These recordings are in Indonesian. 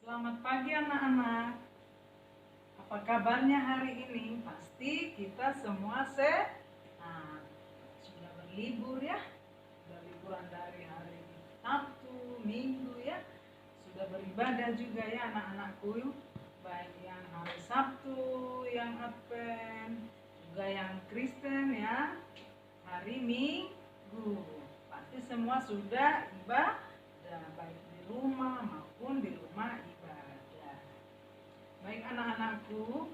Selamat pagi anak-anak. Apa kabarnya hari ini? Pasti kita semua sehat. Sudah berlibur ya. Sudah liburan dari hari Sabtu, Minggu ya. Sudah beribadah juga ya anak-anakku. Baik yang hari Sabtu, yang Advent, juga yang Kristen ya. Hari Minggu. Pasti semua sudah ibadah baik di rumah maupun di rumah ibadah. Baik anak-anakku,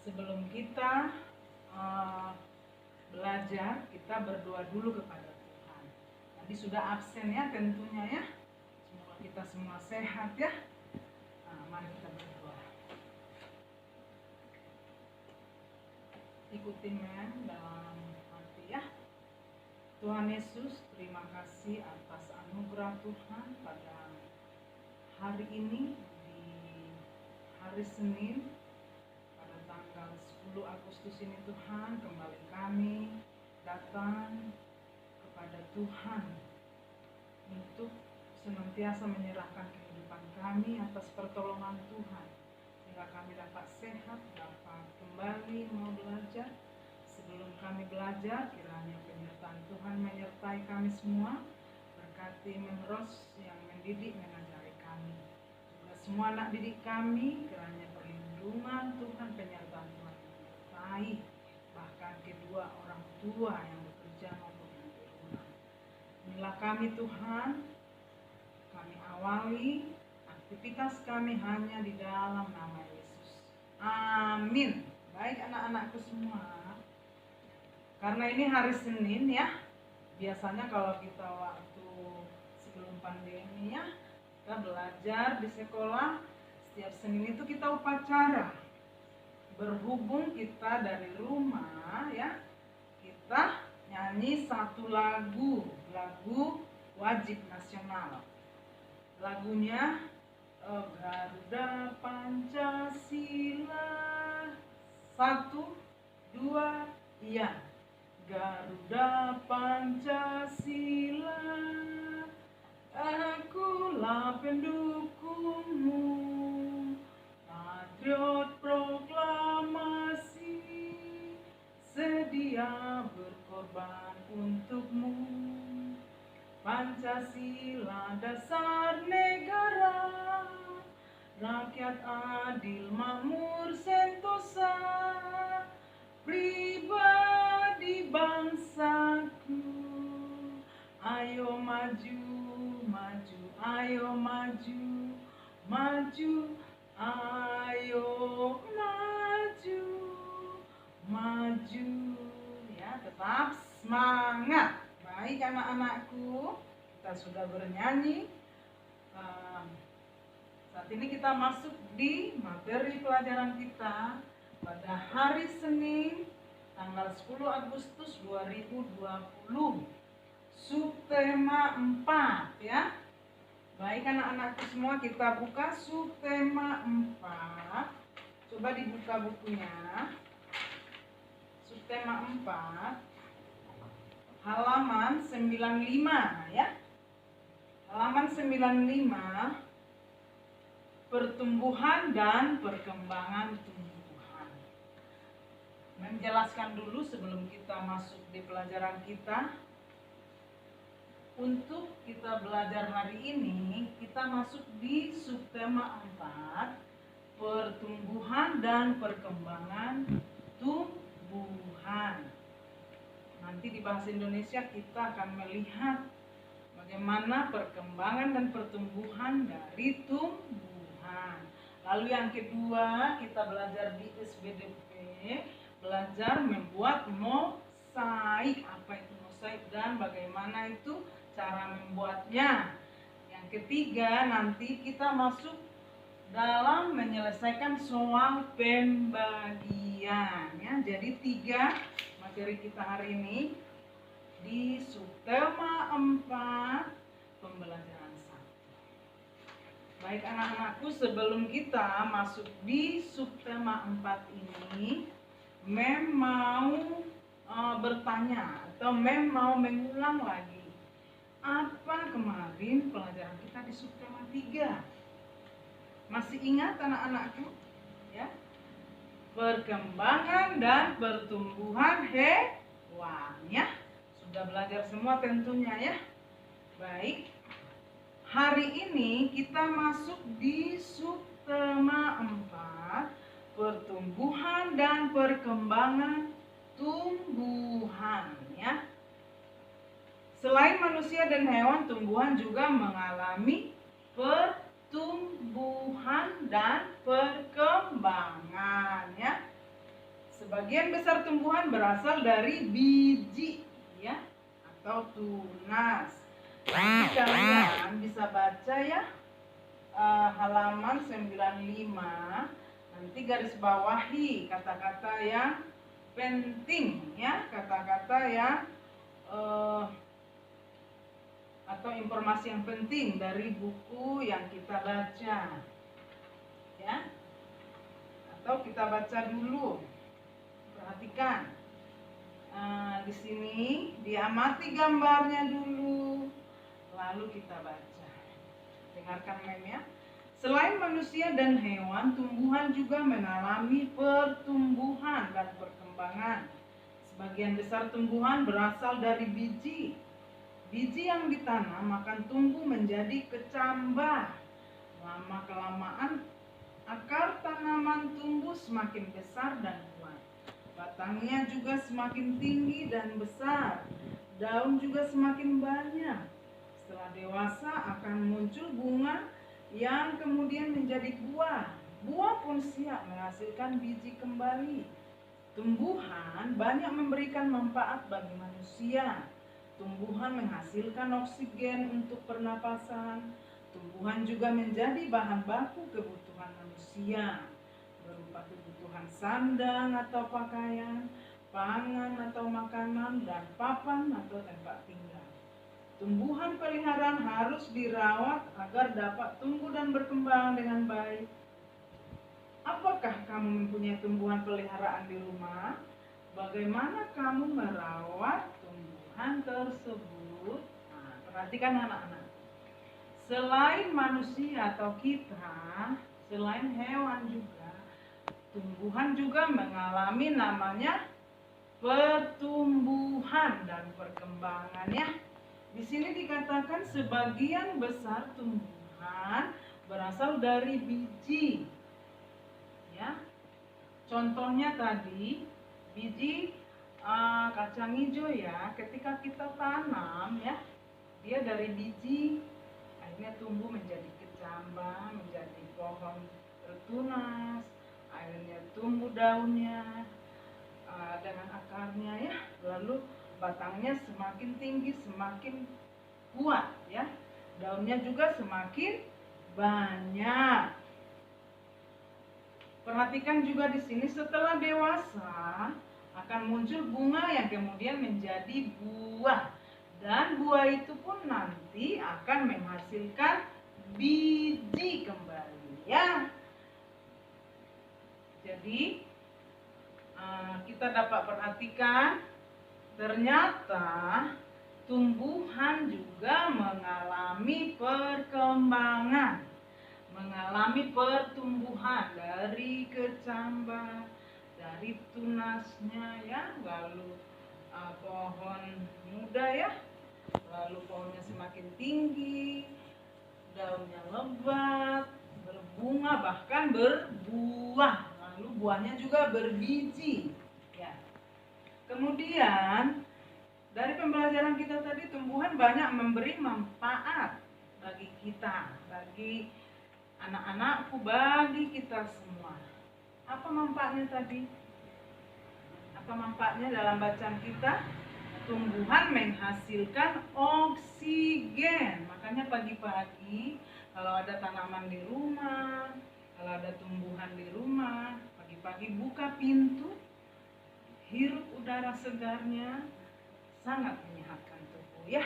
sebelum kita belajar, kita berdoa dulu kepada Tuhan. Tadi sudah absen ya tentunya ya. Semoga kita semua sehat ya. Mari kita berdoa. Ikutin men dalam hati ya. Tuhan Yesus, terima kasih atas anugerah Tuhan pada hari ini, di hari Senin pada tanggal 10 Agustus ini. Tuhan, kembali kami datang kepada Tuhan untuk senantiasa menyerahkan kehidupan kami atas pertolongan Tuhan, sehingga kami dapat sehat, dapat kembali mau belajar. Sebelum kami belajar, kiranya penyertaan Tuhan menyertai kami semua. Berkati Menros yang mendidik, mengajari kami. Juga semua anak didik kami, kiranya perlindungan Tuhan, penyertaan Tuhan menyertai. Bahkan kedua orang tua yang bekerja maupun yang di rumah. Inilah kami Tuhan, kami awali aktivitas kami hanya di dalam nama Yesus. Amin. Baik anak-anakku semua. Karena ini hari Senin ya, biasanya kalau kita waktu sebelum pandemi ya, kita belajar di sekolah, setiap Senin itu kita upacara. Berhubung kita dari rumah ya, kita nyanyi satu lagu wajib nasional. Lagunya Garuda Pancasila, 1, 2, iya. Garuda Pancasila, akulah pendukungmu, patriot proklamasi, sedia berkorban untukmu. Pancasila dasar negara, rakyat adil makmur sentosa, pribadi bangsaku. Ayo maju, maju, ayo maju, maju, ayo maju, maju. Ya, tetap semangat. Baik anak-anakku, kita sudah bernyanyi. Saat ini kita masuk di materi pelajaran kita pada hari Senin tanggal 10 Agustus 2020, subtema 4 ya. Baik anak-anakku semua, kita buka subtema 4. Coba dibuka bukunya. Subtema 4 halaman 95 ya. Halaman 95, pertumbuhan dan perkembangan tumbuhan. Menjelaskan dulu sebelum kita masuk di pelajaran kita. Untuk kita belajar hari ini, kita masuk di subtema 4, pertumbuhan dan perkembangan tumbuhan. Nanti di bahasa Indonesia kita akan melihat bagaimana perkembangan dan pertumbuhan dari tumbuhan. Lalu yang kedua, kita belajar di SBDP, belajar membuat mosaik. Apa itu mosaik dan bagaimana itu cara membuatnya. Yang ketiga, nanti kita masuk dalam menyelesaikan soal pembagian ya. Jadi 3 materi kita hari ini di subtema 4, pembelajaran 1. Baik anak-anakku, sebelum kita masuk di subtema 4 ini, Mem mau bertanya atau Mem mau mengulang lagi apa kemarin pelajaran kita di subtema 3. Masih ingat anak-anakku? Ya. Perkembangan dan pertumbuhan hewan, ya. Sudah belajar semua tentunya, ya. Baik. Hari ini kita masuk di subtema 4, pertumbuhan dan perkembangan tumbuhan, ya. Selain manusia dan hewan, tumbuhan juga mengalami pertumbuhan dan perkembangan, ya. Sebagian besar tumbuhan berasal dari biji, ya, atau tunas. Nanti kalian bisa baca, ya, halaman 95. Nanti garis bawahi kata-kata yang penting, ya, kata-kata yang atau informasi yang penting dari buku yang kita baca, ya. Atau kita baca dulu. Perhatikan. Di sini diamati gambarnya dulu, lalu kita baca. Dengarkan Mem, ya. Selain manusia dan hewan, tumbuhan juga mengalami pertumbuhan dan perkembangan. Sebagian besar tumbuhan berasal dari biji. Biji yang ditanam akan tumbuh menjadi kecambah. Lama-kelamaan akar tanaman tumbuh semakin besar dan kuat. Batangnya juga semakin tinggi dan besar. Daun juga semakin banyak. Setelah dewasa akan muncul bunga yang kemudian menjadi buah. Buah pun siap menghasilkan biji kembali. Tumbuhan banyak memberikan manfaat bagi manusia. Tumbuhan menghasilkan oksigen untuk pernapasan. Tumbuhan juga menjadi bahan baku kebutuhan manusia, berupa kebutuhan sandang atau pakaian, pangan atau makanan, dan papan atau tempat tinggal. Tumbuhan peliharaan harus dirawat agar dapat tumbuh dan berkembang dengan baik. Apakah kamu mempunyai tumbuhan peliharaan di rumah? Bagaimana kamu merawat tumbuhan tersebut? Nah, perhatikan anak-anak. Selain manusia atau kita, selain hewan juga, tumbuhan juga mengalami namanya pertumbuhan dan perkembangan, ya. Di sini dikatakan sebagian besar tumbuhan berasal dari biji, ya. Contohnya tadi biji kacang hijau, ya. Ketika kita tanam, ya, dia dari biji akhirnya tumbuh menjadi kecambah, menjadi pohon tertunas, akhirnya tumbuh daunnya dengan akarnya, ya. Lalu batangnya semakin tinggi, semakin kuat, ya. Daunnya juga semakin banyak. Perhatikan juga di sini, setelah dewasa akan muncul bunga yang kemudian menjadi buah, dan buah itu pun nanti akan menghasilkan biji kembali, ya. Jadi kita dapat perhatikan ternyata tumbuhan juga mengalami perkembangan, mengalami pertumbuhan dari kecambah, dari tunasnya, ya, lalu pohon muda, ya, lalu pohonnya semakin tinggi, daunnya lebat, berbunga, bahkan berbuah, lalu buahnya juga berbiji, ya. Kemudian dari pembelajaran kita tadi, tumbuhan banyak memberi manfaat bagi kita, bagi anak-anakku, bagi kita semua. Apa manfaatnya tadi? Apa manfaatnya dalam bacaan kita? Tumbuhan menghasilkan oksigen. Makanya pagi-pagi kalau ada tanaman di rumah, kalau ada tumbuhan di rumah, pagi-pagi buka pintu, hirup udara segarnya, sangat menyehatkan tubuh, ya.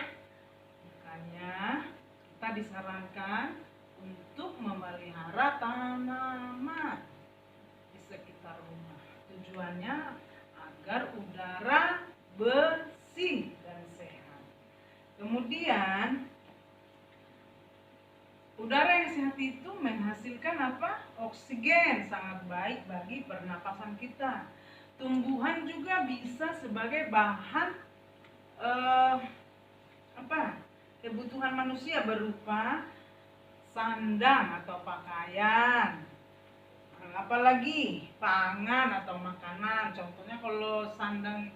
Makanya kita disarankan untuk memelihara tanaman di sekitar rumah. Tujuannya agar udara bersih dan sehat. Kemudian udara yang sehat itu menghasilkan apa? Oksigen, sangat baik bagi pernapasan kita. Tumbuhan juga bisa sebagai bahan kebutuhan manusia berupa sandang atau pakaian, apalagi pangan atau makanan. Contohnya kalau sandang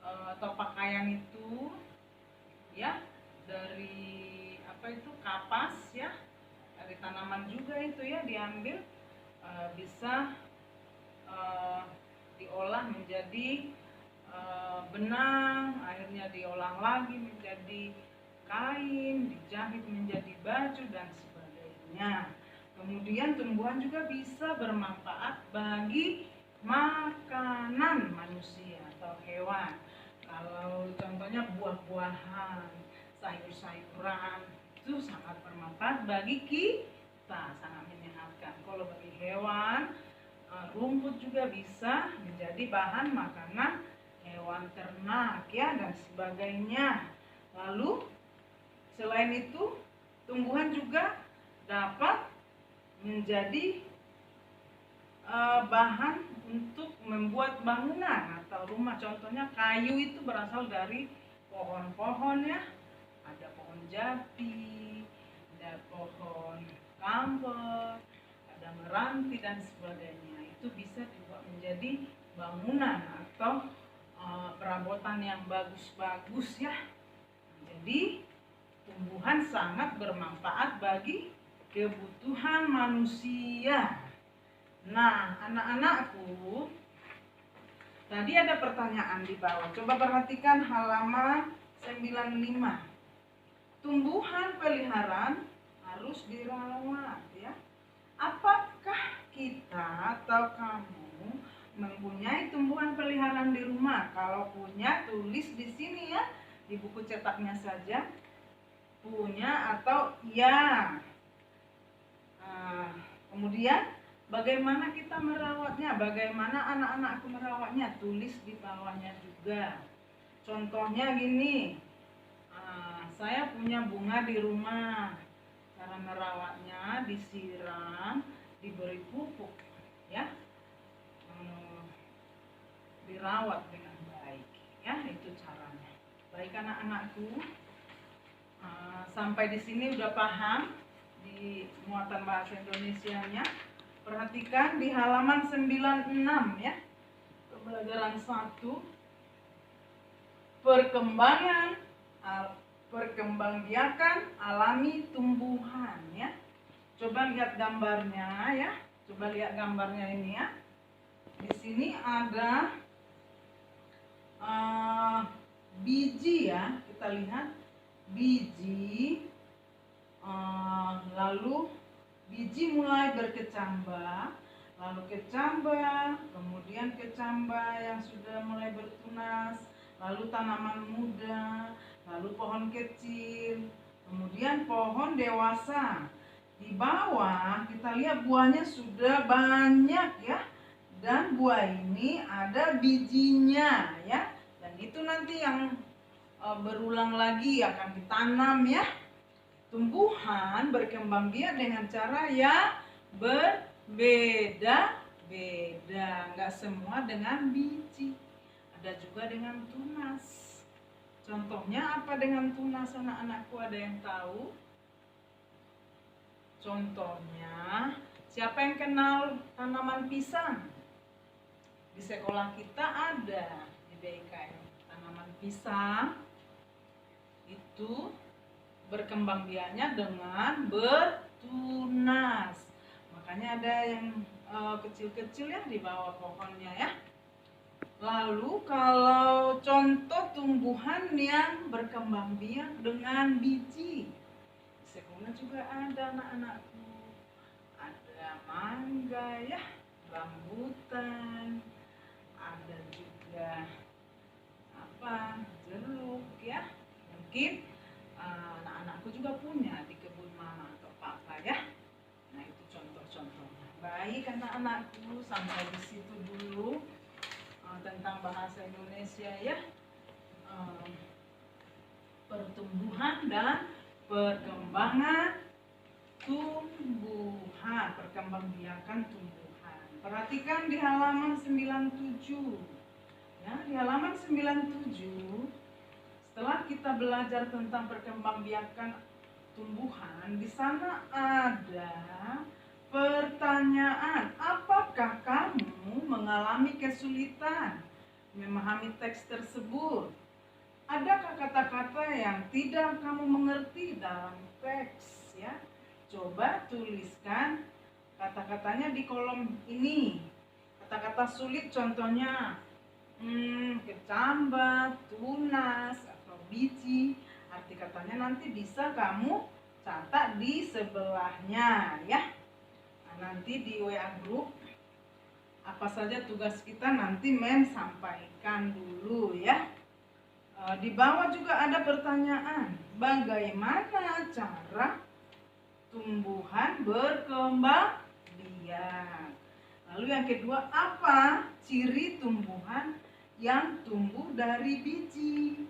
atau pakaian itu ya dari kapas ya, dari tanaman juga itu ya diambil, bisa diolah menjadi benang, akhirnya diolah lagi menjadi kain, dijahit menjadi baju dan sebagainya. Kemudian tumbuhan juga bisa bermanfaat bagi makanan manusia atau hewan. Kalau contohnya buah-buahan, sayur-sayuran itu sangat bermanfaat bagi kita, sangat menyehatkan. Kalau bagi hewan, rumput juga bisa menjadi bahan makanan hewan ternak ya dan sebagainya. Lalu selain itu, tumbuhan juga dapat menjadi bahan untuk membuat bangunan atau rumah. Contohnya kayu itu berasal dari pohon-pohon ya. Ada pohon jati, ada pohon kamper, ada meranti dan sebagainya. Itu bisa dibuat menjadi bangunan atau perabotan yang bagus-bagus ya. Jadi tumbuhan sangat bermanfaat bagi kebutuhan manusia. Nah, anak-anakku, tadi ada pertanyaan di bawah. Coba perhatikan halaman 95. Tumbuhan peliharaan harus dirawat ya. Apakah kita atau kamu mempunyai tumbuhan peliharaan di rumah? Kalau punya, tulis di sini ya, di buku cetaknya saja. Punya atau iya. Kemudian bagaimana kita merawatnya? Bagaimana anak-anakku merawatnya? Tulis di bawahnya juga. Contohnya gini, saya punya bunga di rumah. Cara merawatnya disiram, diberi pupuk, ya, dirawat dengan baik, ya itu caranya. Baik anak-anakku, sampai di sini udah paham di muatan bahasa Indonesianya. Perhatikan di halaman 96 ya, pembelajaran 1, perkembangbiakan alami tumbuhan ya. Coba lihat gambarnya ya, coba lihat gambarnya ini ya. Di sini ada biji ya, kita lihat biji, lalu biji mulai berkecambah, lalu kecambah, kemudian kecambah yang sudah mulai bertunas, lalu tanaman muda, lalu pohon kecil, kemudian pohon dewasa. Di bawah kita lihat buahnya sudah banyak ya, dan buah ini ada bijinya ya, dan itu nanti yang berulang lagi akan ditanam ya. Tumbuhan berkembang biak dengan cara yang berbeda-beda, nggak semua dengan biji, ada juga dengan tunas. Contohnya apa dengan tunas, anak-anakku, ada yang tahu? Contohnya, siapa yang kenal tanaman pisang? Di sekolah kita ada di BIKM tanaman pisang itu berkembang biaknya dengan bertunas. Makanya ada yang kecil-kecil ya di bawah pohonnya ya. Lalu kalau contoh tumbuhan yang berkembang biak dengan biji, di sekolah juga ada anak-anakku. Ada mangga ya, rambutan, ada juga jeruk ya. Mungkin anak-anakku juga punya di kebun mama atau papa ya. Nah itu contoh-contohnya. Baik anak-anakku, sampai di situ dulu tentang bahasa Indonesia ya. Pertumbuhan dan perkembangan tumbuhan. perkembangbiakan tumbuhan. Perhatikan di halaman 97. Ya, di halaman 97, setelah kita belajar tentang perkembangbiakan tumbuhan, di sana ada pertanyaan, apakah kamu mengalami kesulitan memahami teks tersebut? Adakah kata-kata yang tidak kamu mengerti dalam teks? Ya, coba tuliskan kata-katanya di kolom ini. Kata-kata sulit contohnya kecambah, tunas, atau biji. Arti katanya nanti bisa kamu catat di sebelahnya ya. Nah, nanti di WA group apa saja tugas kita nanti sampaikan dulu ya. Di bawah juga ada pertanyaan, bagaimana cara tumbuhan berkembang biak? Lalu yang kedua, apa ciri tumbuhan yang tumbuh dari biji?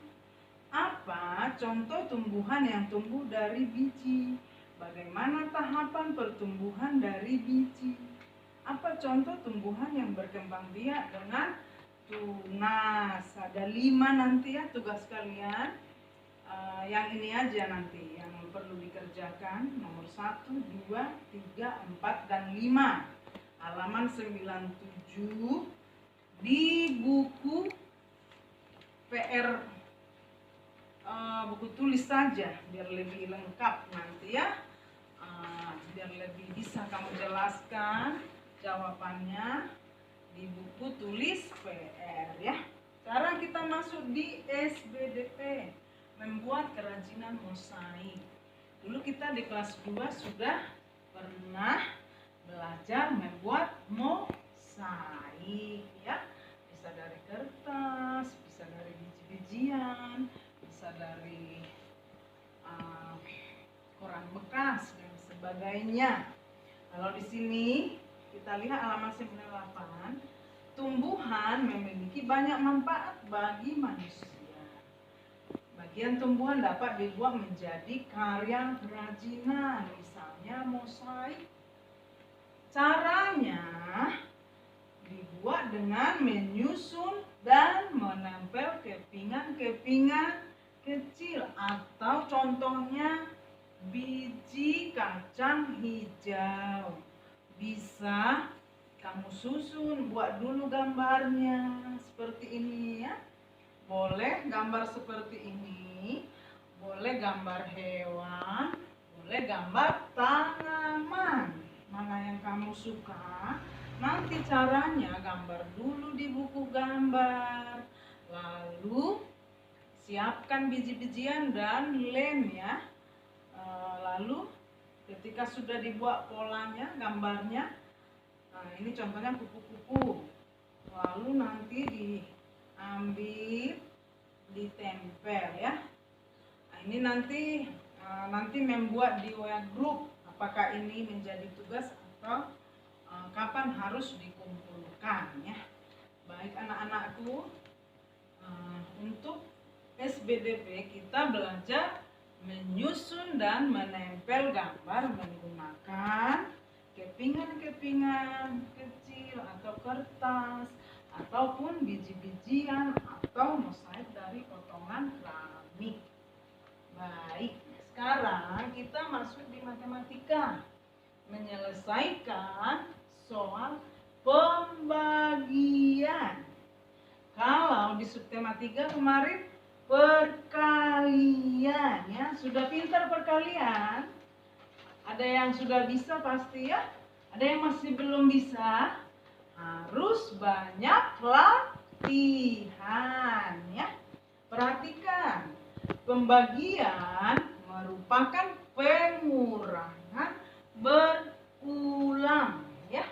Apa contoh tumbuhan yang tumbuh dari biji? Bagaimana tahapan pertumbuhan dari biji? Apa contoh tumbuhan yang berkembang biak dengan tunas? Ada 5 nanti ya tugas kalian. Yang ini aja nanti yang perlu dikerjakan, nomor 1, 2, 3, 4, dan 5. Halaman 97 di buku PR buku tulis saja biar lebih lengkap nanti ya, biar lebih bisa kamu jelaskan jawabannya di buku tulis PR ya. Sekarang kita masuk di SBDP, membuat kerajinan mosaik. Dulu kita di kelas 2 sudah pernah belajar membuat mosaik ya. Bisa dari kertas, bisa dari biji-bijian, bisa dari koran bekas dan sebagainya. Kalau di sini kita lihat halaman 98, tumbuhan memiliki banyak manfaat bagi manusia. Bagian tumbuhan dapat dibuat menjadi karya kerajinan, misalnya mosaik. Caranya dibuat dengan menyusun dan menempel kepingan-kepingan kecil, atau contohnya biji kacang hijau. Bisa kamu susun, buat dulu gambarnya seperti ini ya. Boleh gambar seperti ini, boleh gambar hewan, boleh gambar tanaman. Mana yang kamu suka? Nanti caranya gambar dulu di buku gambar. Lalu siapkan biji-bijian dan lem ya. Lalu ketika sudah dibuat polanya, gambarnya, nah ini contohnya kupu-kupu. Lalu nanti diambil, ditempel ya. Nah, ini nanti membuat di WA group apakah ini menjadi tugas atau kapan harus dikumpulkan ya. Baik anak-anakku, untuk SBDP kita belajar menyusun dan menempel gambar menggunakan kepingan-kepingan kecil atau kertas ataupun biji-bijian atau mosaik dari potongan keramik. Baik, sekarang kita masuk di matematika, menyelesaikan soal pembagian. Kalau di subtema 3 kemarin perkalian ya, sudah pintar perkalian? Ada yang sudah bisa pasti ya, ada yang masih belum bisa, harus banyak latihan ya. Perhatikan, pembagian merupakan pengurangan berulang ya.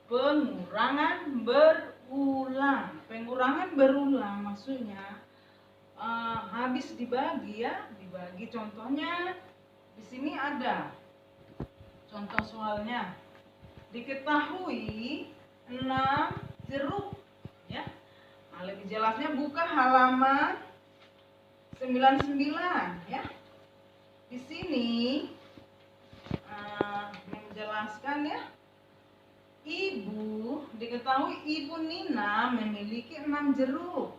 Pengurangan berulang maksudnya habis dibagi ya, dibagi. Contohnya di sini ada contoh soalnya. Diketahui 6 jeruk ya. Nah, lebih jelasnya buka halaman 99 ya. Di sini jelaskan ya. Diketahui Ibu Nina memiliki 6 jeruk.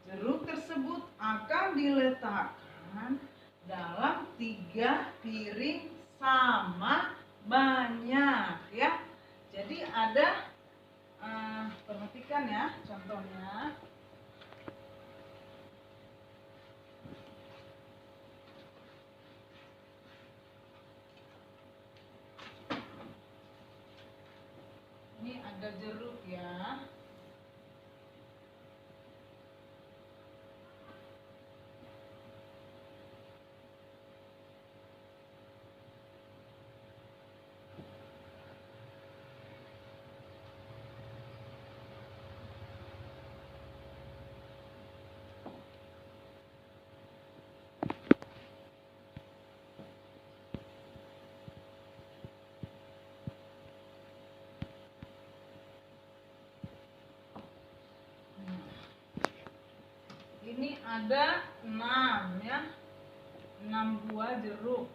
Jeruk tersebut akan diletakkan dalam 3 piring sama banyak ya. Jadi ada perhatikan ya contohnya. Ini ada jeruk ya. Ini ada 6 ya, 6 buah jeruk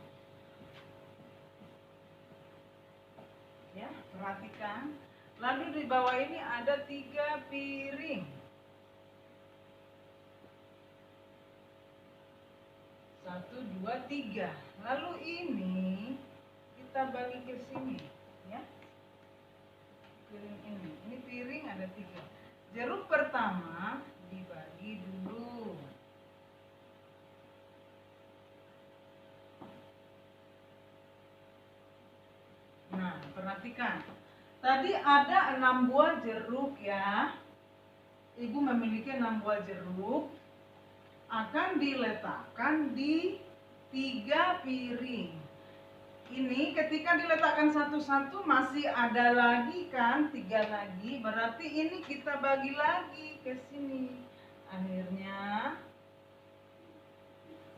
ya, perhatikan. Lalu di bawah ini ada 3 piring. 1, 2, 3. Lalu ini kita bagi ke sini ya, piring ini piring ada 3. Jeruk pertama dibagi dulu. Nah, perhatikan. Tadi ada 6 buah jeruk ya. Ibu memiliki 6 buah jeruk. Akan diletakkan di 3 piring. Ini ketika diletakkan satu-satu masih ada lagi kan, 3 lagi. Berarti ini kita bagi lagi ke sini. Akhirnya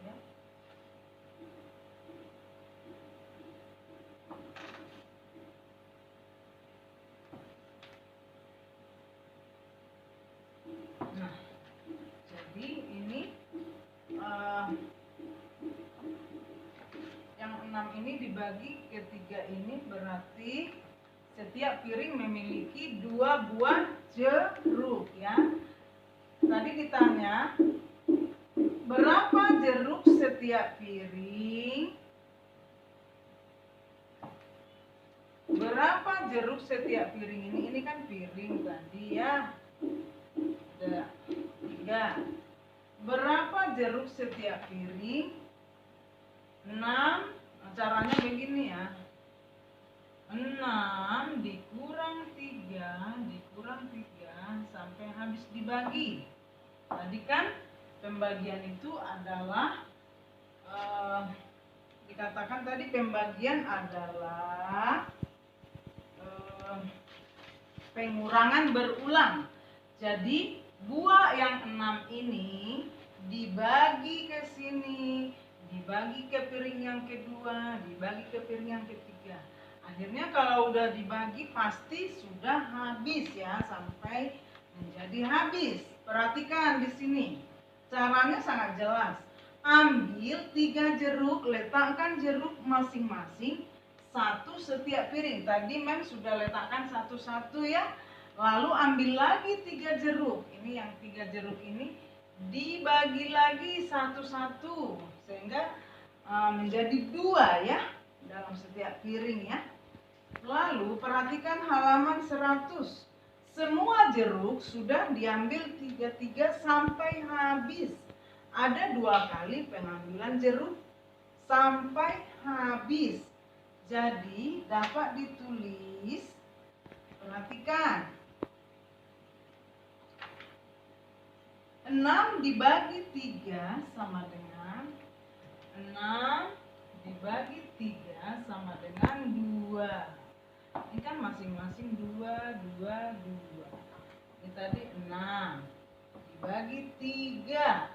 ya. Nah, jadi ini yang 6 ini dibagi ke 3 ini berarti setiap piring memiliki 2 buah jeruk ya. Tadi ditanya berapa jeruk setiap piring? Berapa jeruk setiap piring ini? Ini kan piring tadi ya. Ada 3. Berapa jeruk setiap piring? 6. Caranya begini ya. 6 dikurang 3 sampai habis dibagi. Tadi kan pembagian itu adalah dikatakan tadi pembagian adalah pengurangan berulang. Jadi buah yang 6 ini dibagi ke sini, dibagi ke piring yang kedua, dibagi ke piring yang ketiga. Akhirnya kalau udah dibagi pasti sudah habis ya, sampai menjadi habis. Perhatikan di sini. Caranya sangat jelas. Ambil 3 jeruk, letakkan jeruk masing-masing 1 setiap piring. Tadi Mem sudah letakkan satu-satu ya. Lalu ambil lagi 3 jeruk. Ini yang 3 jeruk ini dibagi lagi satu-satu sehingga menjadi 2 ya dalam setiap piring ya. Lalu perhatikan halaman 100. Semua jeruk sudah diambil 3 sampai habis. Ada 2 kali pengambilan jeruk sampai habis. Jadi dapat ditulis, perhatikan, 6 dibagi 3 sama dengan 6 dibagi 3 sama dengan 2. Ini kan masing-masing 2, 2, 2. Ini tadi 6 dibagi 3.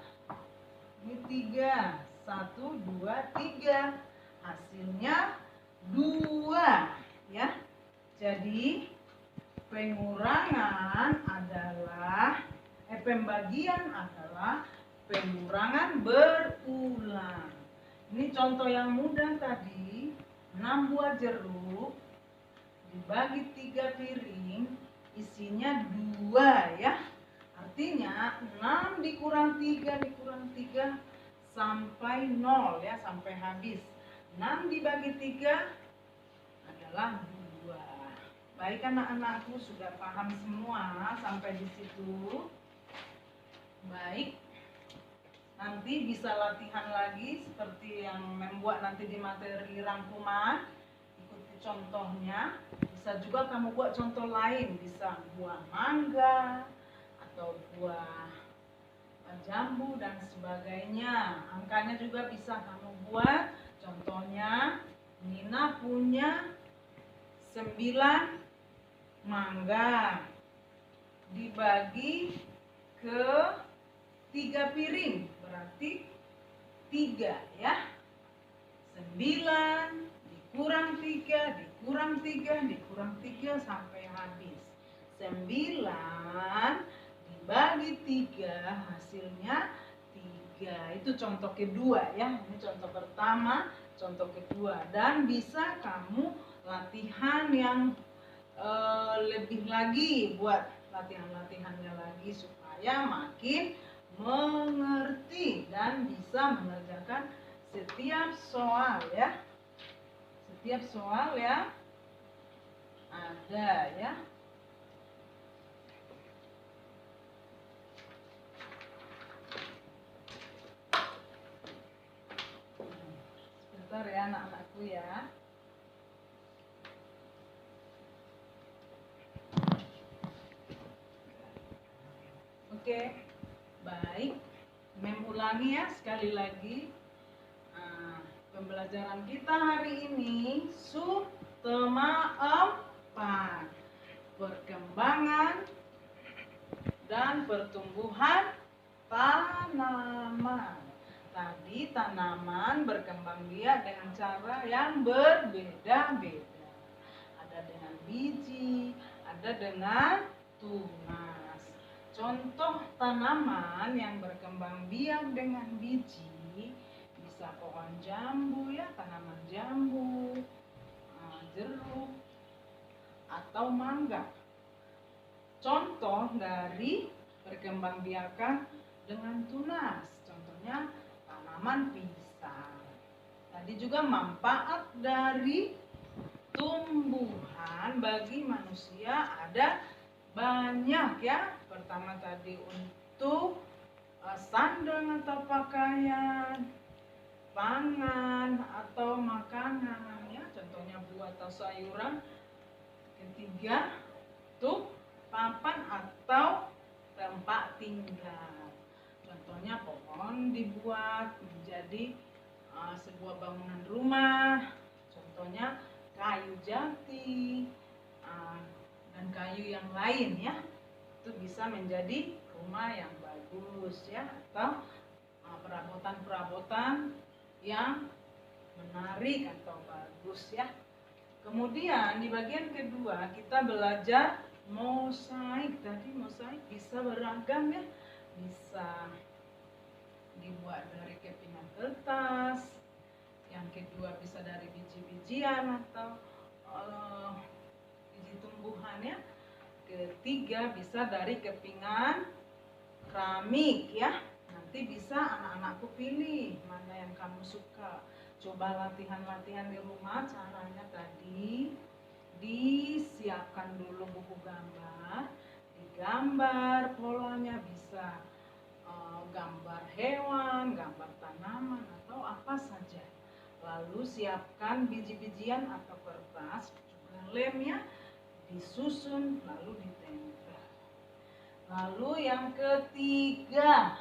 Ini 3, 1, 2, 3. Hasilnya 2 ya. Jadi pengurangan adalah pembagian adalah pengurangan berulang. Ini contoh yang mudah tadi. 6 buah jeruk dibagi 3 piring isinya 2 ya. Artinya 6 dikurang 3 sampai 0 ya, sampai habis. 6 dibagi 3 adalah 2. Baik anak-anakku, sudah paham semua sampai di situ? Baik. Nanti bisa latihan lagi seperti yang membuat nanti di materi rangkuman. Ikuti contohnya. Bisa juga kamu buat contoh lain, bisa buah mangga atau buah jambu dan sebagainya. Angkanya juga bisa kamu buat. Contohnya, Nina punya 9 mangga dibagi ke 3 piring, berarti 3 ya. 9 dikurang 3 dikurang 3 sampai habis. 9 dibagi 3 hasilnya 3. Itu contoh kedua ya. Ini contoh pertama, contoh kedua. Dan bisa kamu latihan yang lebih lagi, buat latihan-latihannya lagi supaya makin mengerti dan bisa mengerjakan setiap soal ya. Setiap soal ya ada ya. Sebentar ya anak-anakku ya. Oke, baik. Ulangi ya sekali lagi. Pembelajaran kita hari ini subtema 4. Perkembangan dan pertumbuhan tanaman. Tadi tanaman berkembang biak dengan cara yang berbeda-beda. Ada dengan biji, ada dengan tunas. Contoh tanaman yang berkembang biak dengan biji bisa pohon jambu ya, tanaman jambu, jeruk, atau mangga. Contoh dari perkembangbiakan dengan tunas, contohnya tanaman pisang. Tadi juga manfaat dari tumbuhan bagi manusia ada banyak ya. Pertama tadi untuk sandang atau pakaian, pangan atau makanan ya, contohnya buah atau sayuran. Ketiga, untuk papan atau tempat tinggal. Contohnya pohon dibuat menjadi sebuah bangunan rumah. Contohnya kayu jati dan kayu yang lain ya. Itu bisa menjadi rumah yang bagus ya, atau perabotan-perabotan yang menarik atau bagus ya. Kemudian di bagian kedua kita belajar mosaik. Tadi mosaik bisa beragam ya, bisa dibuat dari kepingan kertas, yang kedua bisa dari biji-bijian atau biji tumbuhan ya. Ketiga bisa dari kepingan keramik ya. Nanti bisa anak-anakku pilih mana yang kamu suka. Coba latihan-latihan di rumah. Caranya tadi disiapkan dulu buku gambar, digambar polanya, bisa gambar hewan, gambar tanaman atau apa saja. Lalu siapkan biji-bijian atau kertas, juga lemnya, disusun lalu ditempel. Lalu yang ketiga,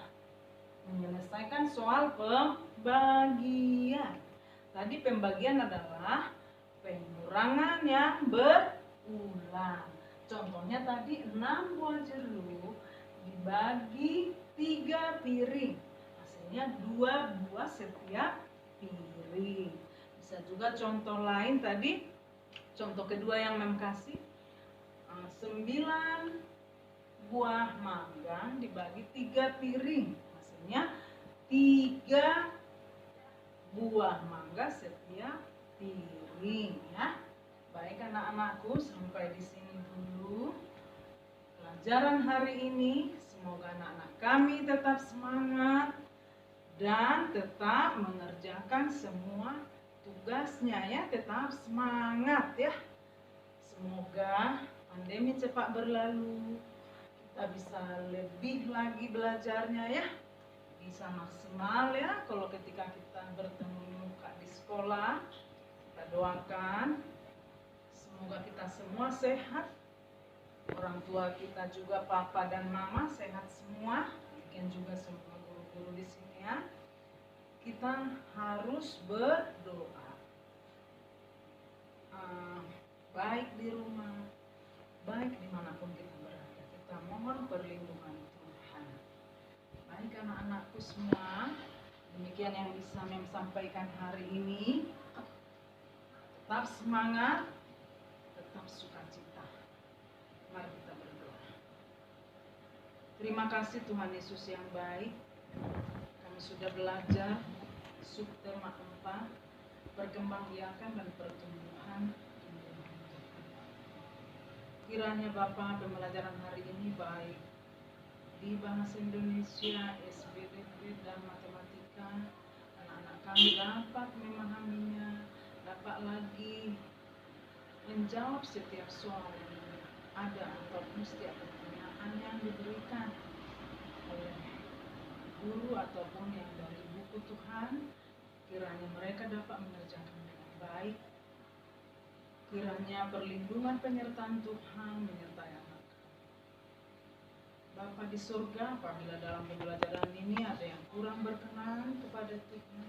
menyelesaikan soal pembagian. Tadi pembagian adalah pengurangan yang berulang. Contohnya tadi 6 buah jeruk dibagi 3 piring. Hasilnya 2 buah setiap piring. Bisa juga contoh lain tadi. Contoh kedua yang Mem kasih, 9 buah mangga dibagi 3 piring. Hasilnya 3 buah mangga setiap piring ya. Baik Baik anak-anakku, sampai di sini dulu pelajaran hari ini. Semoga anak-anak kami tetap semangat dan tetap mengerjakan semua tugasnya ya. Tetap semangat ya. Semoga pandemi cepat berlalu. Kita bisa lebih lagi belajarnya ya. Bisa maksimal ya kalau ketika kita bertemu muka di sekolah. Kita doakan semoga kita semua sehat, orang tua kita juga papa dan mama sehat semua, mungkin juga semua guru-guru di sini ya. Kita harus berdoa, baik di rumah, baik dimanapun kita berada. Kita mohon perlindungan Tuhan. Baik anak-anakku semua, demikian yang bisa Mem sampaikan hari ini. Tetap semangat, tetap sukacita. Mari kita berdoa. Terima kasih Tuhan Yesus yang baik. Kami sudah belajar subtema 4, perkembangbiakan dan pertumbuhan. Kiranya Bapa, pembelajaran hari ini baik di bahasa Indonesia, SBDP dan matematika, anak-anak kami dapat memahaminya, dapat lagi menjawab setiap soal yang ada ataupun setiap pertanyaan yang diberikan oleh guru ataupun yang dari buku Tuhan. Kiranya mereka dapat mengerjakan dengan baik. Kiranya perlindungan penyertaan Tuhan menyertai anak. Bapa di surga, apabila dalam pembelajaran ini ada yang kurang berkenan kepada Tuhan,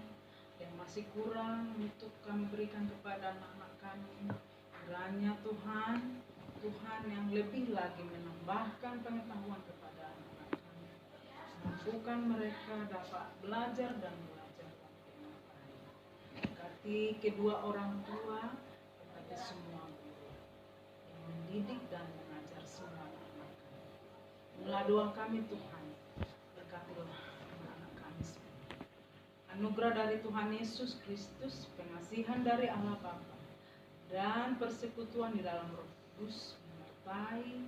yang masih kurang untuk kami berikan kepada anak-anak kami, kiranya Tuhan yang lebih lagi menambahkan pengetahuan kepada anak-anak kami, mampukan mereka dapat belajar dan belajar dengan baik. Berkati kedua orang tua, berkati semua guru yang mendidik dan mengajar semua anak-anak kami. Inilah doa kami Tuhan, berkatilah anak-anak kami semua. Anugerah dari Tuhan Yesus Kristus, pengasihan dari Allah Bapa, dan persekutuan di dalam Roh Kudus menyertai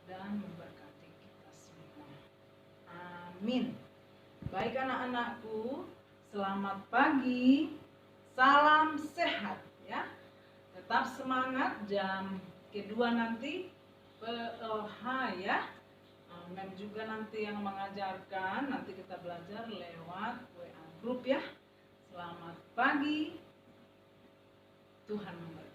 dan memberkati kita semua. Amin. Baik anak-anakku, selamat pagi, salam sehat ya. Tetap semangat, jam kedua nanti PLH ya. Mem juga nanti yang mengajarkan, nanti kita belajar lewat WA grup ya. Selamat pagi, Tuhan memberkati.